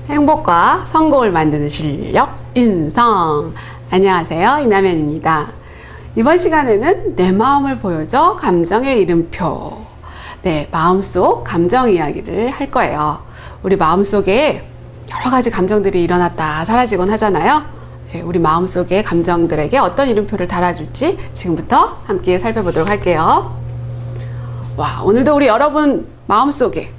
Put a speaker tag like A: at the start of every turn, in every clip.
A: 행복과 성공을 만드는 실력 인성. 안녕하세요, 이남현입니다. 이번 시간에는 내 마음을 보여줘 감정의 이름표. 네, 마음속 감정 이야기를 할 거예요. 우리 마음속에 여러 가지 감정들이 일어났다 사라지곤 하잖아요. 네, 우리 마음속의 감정들에게 어떤 이름표를 달아줄지 지금부터 함께 살펴보도록 할게요. 와, 오늘도 우리 여러분 마음속에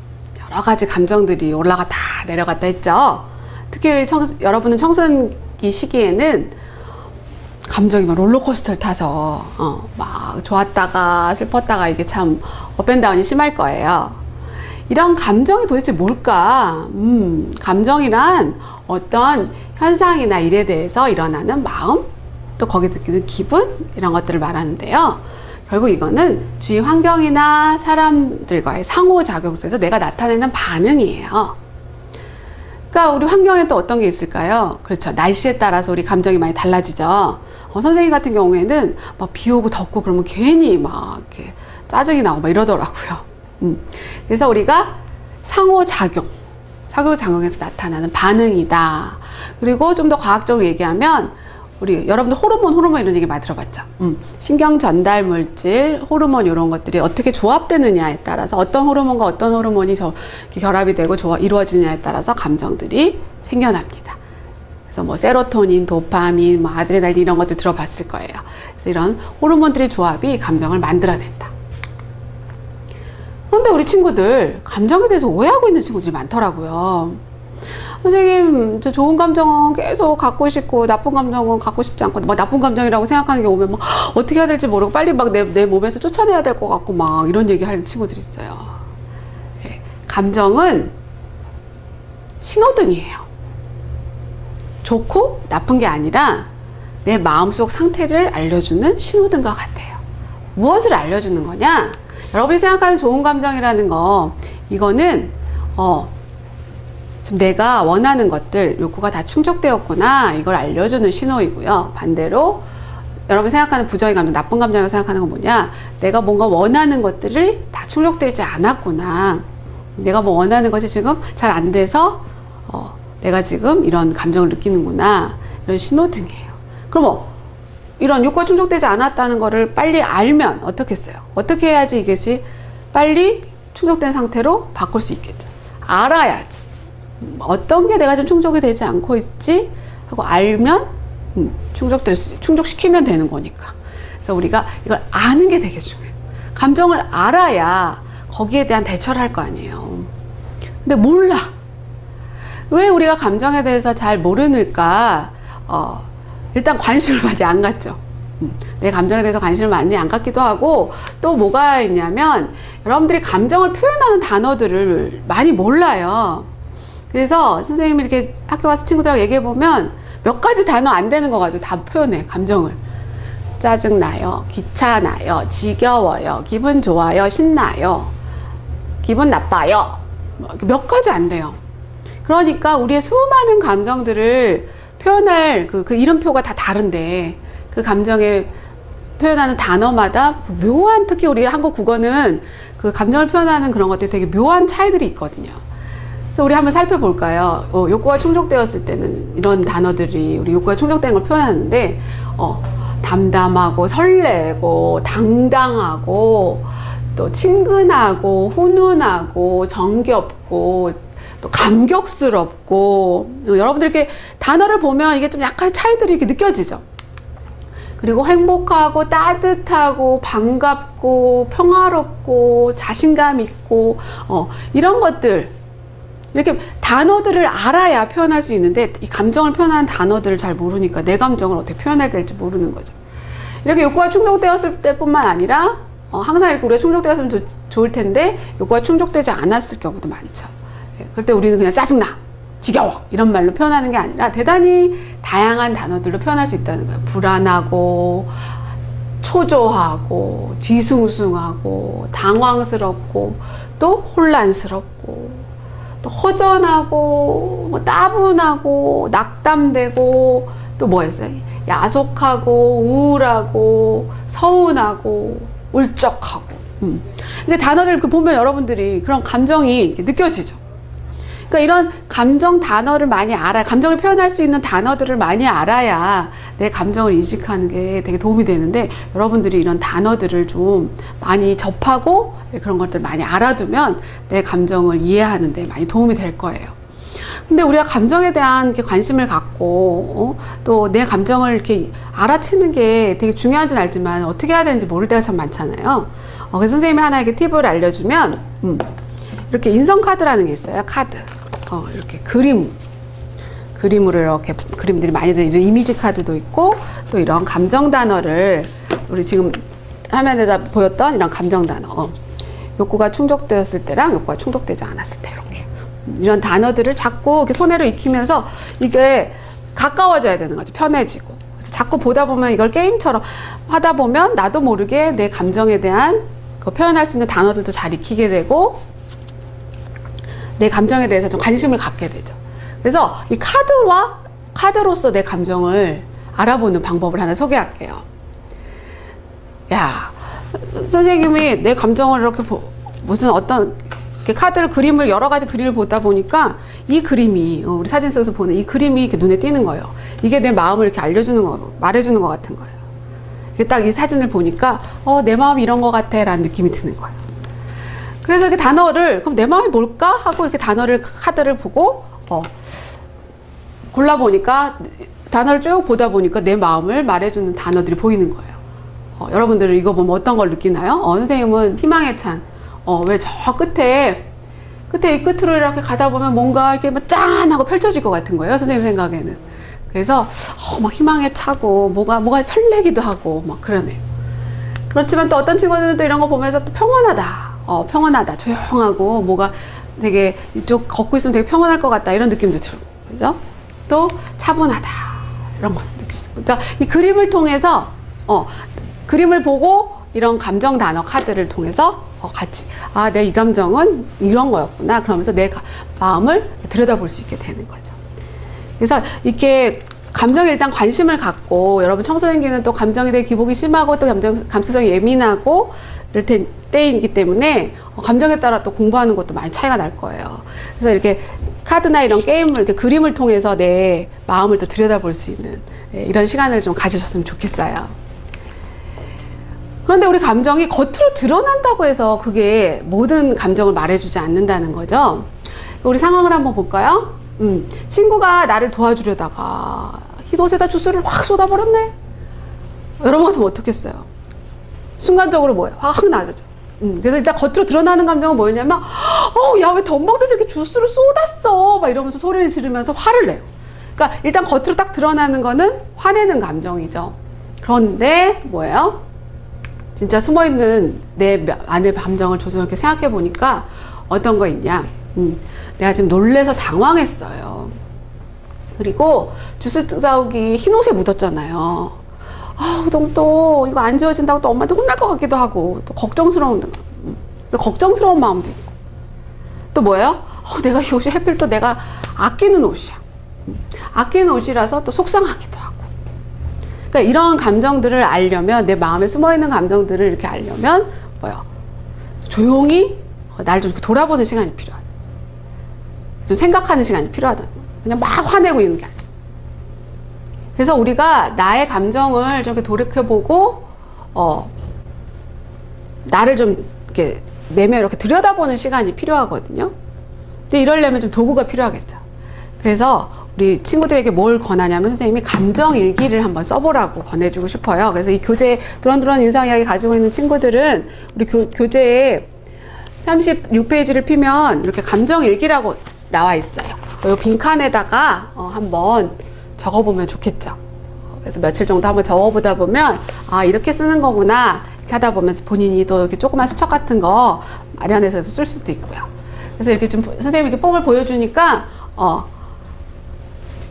A: 여러 가지 감정들이 올라갔다 내려갔다 했죠. 특히 여러분은 청소년기 시기에는 감정이 막 롤러코스터를 타서 막 좋았다가 슬펐다가 이게 참 업앤다운이 심할 거예요. 이런 감정이 도대체 뭘까? 감정이란 어떤 현상이나 일에 대해서 일어나는 마음, 또 거기에 느끼는 기분, 이런 것들을 말하는데요. 결국 이거는 주위 환경이나 사람들과의 상호작용 속에서 내가 나타내는 반응이에요. 그러니까 우리 환경에 또 어떤 게 있을까요? 그렇죠. 날씨에 따라서 우리 감정이 많이 달라지죠. 선생님 같은 경우에는 막 비 오고 덥고 그러면 괜히 막 이렇게 짜증이 나고 막 이러더라고요. 그래서 우리가 상호작용에서 나타나는 반응이다. 그리고 좀 더 과학적으로 얘기하면 우리 여러분들 호르몬 이런 얘기 많이 들어봤죠. 신경 전달 물질, 호르몬 이런 것들이 어떻게 조합되느냐에 따라서 어떤 호르몬과 어떤 호르몬이 결합이 되고 이루어지느냐에 따라서 감정들이 생겨납니다. 그래서 뭐 세로토닌, 도파민, 뭐 아드레날린 이런 것들 들어봤을 거예요. 그래서 이런 호르몬들의 조합이 감정을 만들어낸다. 그런데 우리 친구들 감정에 대해서 오해하고 있는 친구들이 많더라고요. 선생님, 저 좋은 감정은 계속 갖고 싶고 나쁜 감정은 갖고 싶지 않고, 막 나쁜 감정이라고 생각하는 게 오면 막 어떻게 해야 될지 모르고 빨리 막 내 몸에서 쫓아내야 될 것 같고 막 이런 얘기 하는 친구들이 있어요. 네, 감정은 신호등이에요. 좋고 나쁜 게 아니라 내 마음속 상태를 알려주는 신호등과 같아요. 무엇을 알려주는 거냐? 여러분이 생각하는 좋은 감정이라는 거, 이거는 지금 내가 원하는 것들, 욕구가 다 충족되었구나, 이걸 알려주는 신호이고요. 반대로 여러분 생각하는 부정의 감정, 나쁜 감정이라고 생각하는 건 뭐냐? 내가 뭔가 원하는 것들이 다 충족되지 않았구나, 내가 뭐 원하는 것이 지금 잘 안 돼서 내가 지금 이런 감정을 느끼는구나, 이런 신호등이에요. 그럼 이런 욕구가 충족되지 않았다는 거를 빨리 알면 어떻겠어요? 어떻게 해야지 이것이 빨리 충족된 상태로 바꿀 수 있겠죠? 알아야지. 어떤 게 내가 지금 충족이 되지 않고 있지 하고 알면 충족시키면 되는 거니까. 그래서 우리가 이걸 아는 게 되게 중요해요. 감정을 알아야 거기에 대한 대처를 할 거 아니에요. 근데 몰라. 왜 우리가 감정에 대해서 잘 모르니까 일단 관심을 많이 안 갖죠. 내 감정에 대해서 관심을 많이 안 갖기도 하고, 또 뭐가 있냐면 여러분들이 감정을 표현하는 단어들을 많이 몰라요. 그래서 선생님이 이렇게 학교 가서 친구들하고 얘기해보면 몇 가지 단어 안 되는 거 가지고 다 표현해, 감정을. 짜증나요, 귀찮아요, 지겨워요, 기분 좋아요, 신나요, 기분 나빠요, 몇 가지 안 돼요. 그러니까 우리의 수많은 감정들을 표현할 그 이름표가 다 다른데, 그 감정에 표현하는 단어마다 묘한, 특히 우리 한국 국어는 그 감정을 표현하는 그런 것들이 되게 묘한 차이들이 있거든요. 그래서 우리 한번 살펴볼까요? 욕구가 충족되었을 때는 이런 단어들이 우리 욕구가 충족된 걸 표현하는데, 담담하고 설레고 당당하고 또 친근하고 훈훈하고 정겹고 또 감격스럽고, 여러분들 이렇게 단어를 보면 이게 좀 약간 차이들이 이렇게 느껴지죠. 그리고 행복하고 따뜻하고 반갑고 평화롭고 자신감 있고 이런 것들, 이렇게 단어들을 알아야 표현할 수 있는데, 이 감정을 표현하는 단어들을 잘 모르니까 내 감정을 어떻게 표현해야 될지 모르는 거죠. 이렇게 욕구가 충족되었을 때뿐만 아니라 항상 이렇게 우리가 충족되었으면 좋을 텐데 욕구가 충족되지 않았을 경우도 많죠. 그럴 때 우리는 그냥 짜증나, 지겨워 이런 말로 표현하는 게 아니라 대단히 다양한 단어들로 표현할 수 있다는 거예요. 불안하고 초조하고 뒤숭숭하고 당황스럽고 또 혼란스럽고 또 허전하고 뭐 따분하고 낙담되고 또 뭐였어요? 야속하고 우울하고 서운하고 울적하고. 근데 단어들 보면 여러분들이 그런 감정이 느껴지죠. 그러니까 이런 감정 단어를 많이 알아야, 감정을 표현할 수 있는 단어들을 많이 알아야 내 감정을 인식하는 게 되게 도움이 되는데, 여러분들이 이런 단어들을 좀 많이 접하고 그런 것들 많이 알아두면 내 감정을 이해하는 데 많이 도움이 될 거예요. 근데 우리가 감정에 대한 이렇게 관심을 갖고 또 내 감정을 이렇게 알아채는 게 되게 중요한지는 알지만 어떻게 해야 되는지 모를 때가 참 많잖아요. 그래서 선생님이 하나 이렇게 팁을 알려주면, 이렇게 인성카드라는 게 있어요. 카드. 이렇게 그림으로 이렇게 그림들이 많이 드는 이런 이미지 카드도 있고, 또 이런 감정 단어를, 우리 지금 화면에다 보였던 이런 감정 단어, 욕구가 충족되었을 때랑 욕구가 충족되지 않았을 때, 이렇게 이런 단어들을 자꾸 이렇게 손으로 익히면서 이게 가까워져야 되는 거죠. 편해지고. 그래서 자꾸 보다 보면, 이걸 게임처럼 하다 보면 나도 모르게 내 감정에 대한 그 표현할 수 있는 단어들도 잘 익히게 되고, 내 감정에 대해서 좀 관심을 갖게 되죠. 그래서 이 카드로서 내 감정을 알아보는 방법을 하나 소개할게요. 야, 선생님이 내 감정을 이렇게 무슨 어떤 카드를, 그림을, 여러 가지 그림을 보다 보니까 이 그림이, 우리 사진 속에서 보는 이 그림이 이렇게 눈에 띄는 거예요. 이게 내 마음을 이렇게 말해주는 것 같은 거예요. 딱 이 사진을 보니까, 내 마음이 이런 것 같아 라는 느낌이 드는 거예요. 그래서 이렇게 단어를, 그럼 내 마음이 뭘까? 하고 이렇게 카드를 보고, 골라보니까, 단어를 쭉 보다 보니까 내 마음을 말해주는 단어들이 보이는 거예요. 여러분들은 이거 보면 어떤 걸 느끼나요? 선생님은 희망의 찬, 왜 저 끝에 이 끝으로 이렇게 가다 보면 뭔가 이렇게 막 짠! 하고 펼쳐질 것 같은 거예요. 선생님 생각에는. 그래서, 막 희망에 차고, 뭐가 설레기도 하고, 막 그러네요. 그렇지만 또 어떤 친구들은 또 이런 거 보면서 또 평온하다, 조용하고, 뭐가 되게 이쪽 걷고 있으면 되게 평온할 것 같다, 이런 느낌도 들고, 그죠? 또 차분하다, 이런 거 느낄 수 있고. 그러니까 이 그림을 통해서, 그림을 보고 이런 감정 단어 카드를 통해서 같이, 내 이 감정은 이런 거였구나, 그러면서 내 마음을 들여다볼 수 있게 되는 거죠. 그래서 이렇게 감정에 일단 관심을 갖고, 여러분 청소년기는 또 감정에 대해 기복이 심하고 또 감수성이 예민하고 이럴 때이기 때문에 감정에 따라 또 공부하는 것도 많이 차이가 날 거예요. 그래서 이렇게 카드나 이런 게임을, 이렇게 그림을 통해서 내 마음을 또 들여다볼 수 있는 이런 시간을 좀 가지셨으면 좋겠어요. 그런데 우리 감정이 겉으로 드러난다고 해서 그게 모든 감정을 말해주지 않는다는 거죠. 우리 상황을 한번 볼까요? 친구가 나를 도와주려다가 흰옷에다 주스를 확 쏟아버렸네. 여러분 같으면 어떻겠어요? 순간적으로 뭐예요? 화가 확 나죠. 그래서 일단 겉으로 드러나는 감정은 뭐였냐면, 야, 왜 덤벙대서 이렇게 주스를 쏟았어? 막 이러면서 소리를 지르면서 화를 내요. 그러니까 일단 겉으로 딱 드러나는 거는 화내는 감정이죠. 그런데 뭐예요? 진짜 숨어있는 내 안의 감정을 조심하게 생각해 보니까 어떤 거 있냐? 내가 지금 놀래서 당황했어요. 그리고 주스 싸우기 흰옷에 묻었잖아요. 그럼 또 이거 안 지워진다고 또 엄마한테 혼날 것 같기도 하고, 또 걱정스러운 마음도 있고. 또 뭐예요? 내가 이 옷이 하필 또 내가 아끼는 옷이야. 아끼는 옷이라서 또 속상하기도 하고. 그러니까 이런 감정들을 알려면, 내 마음에 숨어있는 감정들을 이렇게 알려면 뭐예요? 조용히 나를 좀 돌아보는 시간이 필요하다. 좀 생각하는 시간이 필요하다. 그냥 막 화내고 있는 게 아니에요. 그래서 우리가 나의 감정을 좀 이렇게 돌이켜보고, 나를 좀 이렇게 내면 이렇게 들여다보는 시간이 필요하거든요. 근데 이러려면 좀 도구가 필요하겠죠. 그래서 우리 친구들에게 뭘 권하냐면, 선생님이 감정 일기를 한번 써보라고 권해주고 싶어요. 그래서 이 교재, 두런두런 인상 이야기 가지고 있는 친구들은 우리 교재에 36페이지를 피면 이렇게 감정 일기라고 나와 있어요. 이 빈칸에다가 한번 적어보면 좋겠죠. 그래서 며칠 정도 한번 적어보다 보면, 이렇게 쓰는 거구나, 이렇게 하다 보면 본인이 또 이렇게 조그만 수첩 같은 거 마련해서 쓸 수도 있고요. 그래서 이렇게 좀 선생님이 이렇게 폼을 보여주니까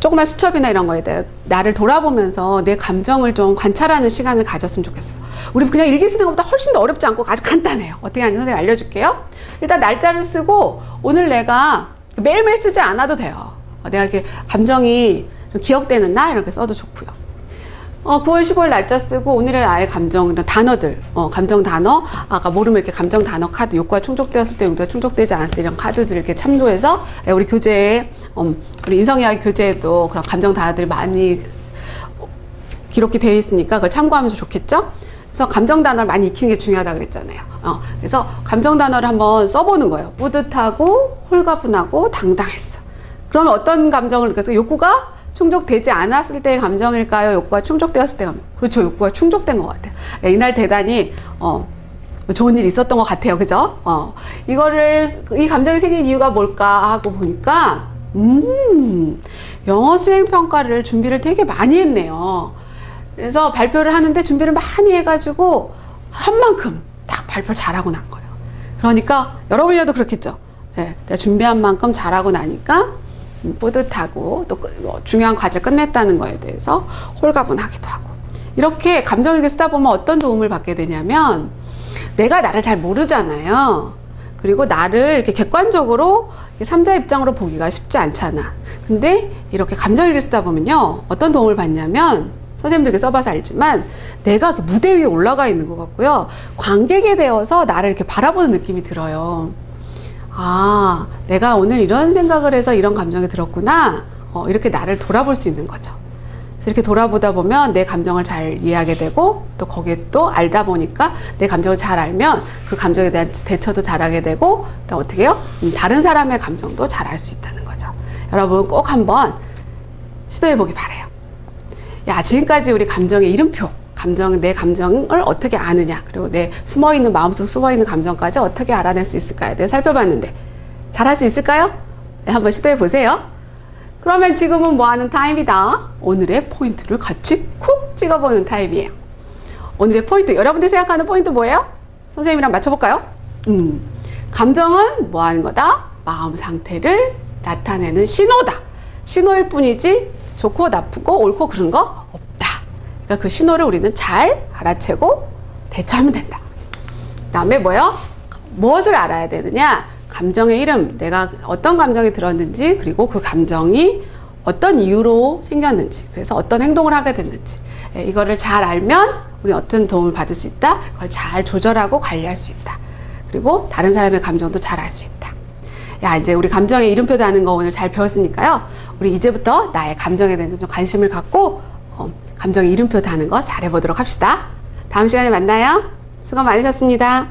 A: 조그만 수첩이나 이런 거에 대해 나를 돌아보면서 내 감정을 좀 관찰하는 시간을 가졌으면 좋겠어요. 우리 그냥 일기 쓰는 것보다 훨씬 더 어렵지 않고 아주 간단해요. 어떻게 하는지 선생님이 알려줄게요. 일단 날짜를 쓰고, 오늘 내가 매일매일 쓰지 않아도 돼요. 내가 이렇게 감정이 좀 기억되는 날 이렇게 써도 좋고요. 9월 15일 날짜 쓰고 오늘의 나의 감정 단어들, 감정 단어, 아까 모르면 이렇게 감정 단어 카드, 욕구가 충족되었을 때, 욕구가 충족되지 않았을 때 이런 카드들 이렇게 참조해서 우리 교재에, 우리 인성이야기 교재에도 그런 감정 단어들이 많이 기록이 되어 있으니까 그걸 참고하면서 좋겠죠? 그래서 감정 단어를 많이 익히는 게 중요하다고 그랬잖아요. 그래서 감정 단어를 한번 써보는 거예요. 뿌듯하고, 홀가분하고, 당당했어. 그러면 어떤 감정을 느껴서 욕구가 충족되지 않았을 때의 감정일까요? 욕구가 충족되었을 때 감정. 그렇죠. 욕구가 충족된 것 같아요. 이날 대단히 좋은 일이 있었던 것 같아요. 그죠? 이 감정이 생긴 이유가 뭘까 하고 보니까 영어 수행 평가를 준비를 되게 많이 했네요. 그래서 발표를 하는데 준비를 많이 해가지고 한 만큼 딱 발표를 잘하고 난 거예요. 그러니까 여러분이라도 그렇겠죠. 네, 내가 준비한 만큼 잘하고 나니까 뿌듯하고 또 중요한 과제를 끝냈다는 거에 대해서 홀가분하기도 하고. 이렇게 감정을 이렇게 쓰다 보면 어떤 도움을 받게 되냐면 내가 나를 잘 모르잖아요. 그리고 나를 이렇게 객관적으로 3자 입장으로 보기가 쉽지 않잖아. 근데 이렇게 감정일기를 쓰다 보면요, 어떤 도움을 받냐면, 선생님들께 써봐서 알지만 내가 무대 위에 올라가 있는 것 같고요, 관객이 되어서 나를 이렇게 바라보는 느낌이 들어요. 아, 내가 오늘 이런 생각을 해서 이런 감정이 들었구나. 이렇게 나를 돌아볼 수 있는 거죠. 그래서 이렇게 돌아보다 보면 내 감정을 잘 이해하게 되고, 또 거기에 또 알다 보니까 내 감정을 잘 알면 그 감정에 대한 대처도 잘하게 되고, 또 어떻게 해요? 다른 사람의 감정도 잘 알 수 있다는 거죠. 여러분 꼭 한번 시도해 보기 바래요. 야, 지금까지 우리 감정의 이름표, 내 감정을 어떻게 아느냐, 그리고 내 숨어있는, 마음속 숨어있는 감정까지 어떻게 알아낼 수 있을까에 대해 살펴봤는데 잘할 수 있을까요? 네, 한번 시도해 보세요. 그러면 지금은 뭐 하는 타임이다? 오늘의 포인트를 같이 콕 찍어보는 타임이에요. 오늘의 포인트, 여러분들이 생각하는 포인트 뭐예요? 선생님이랑 맞춰볼까요? 감정은 뭐 하는 거다? 마음 상태를 나타내는 신호다. 신호일 뿐이지 좋고 나쁘고 옳고 그런 거 없다. 그러니까 그 신호를 우리는 잘 알아채고 대처하면 된다. 그 다음에 뭐요? 무엇을 알아야 되느냐? 감정의 이름, 내가 어떤 감정이 들었는지, 그리고 그 감정이 어떤 이유로 생겼는지, 그래서 어떤 행동을 하게 됐는지, 이거를 잘 알면 우리 어떤 도움을 받을 수 있다. 그걸 잘 조절하고 관리할 수 있다. 그리고 다른 사람의 감정도 잘 알 수 있다. 야, 이제 우리 감정의 이름표 다는 거 오늘 잘 배웠으니까요, 우리 이제부터 나의 감정에 대해서 좀 관심을 갖고 감정의 이름표 다는 거 잘 해보도록 합시다. 다음 시간에 만나요. 수고 많으셨습니다.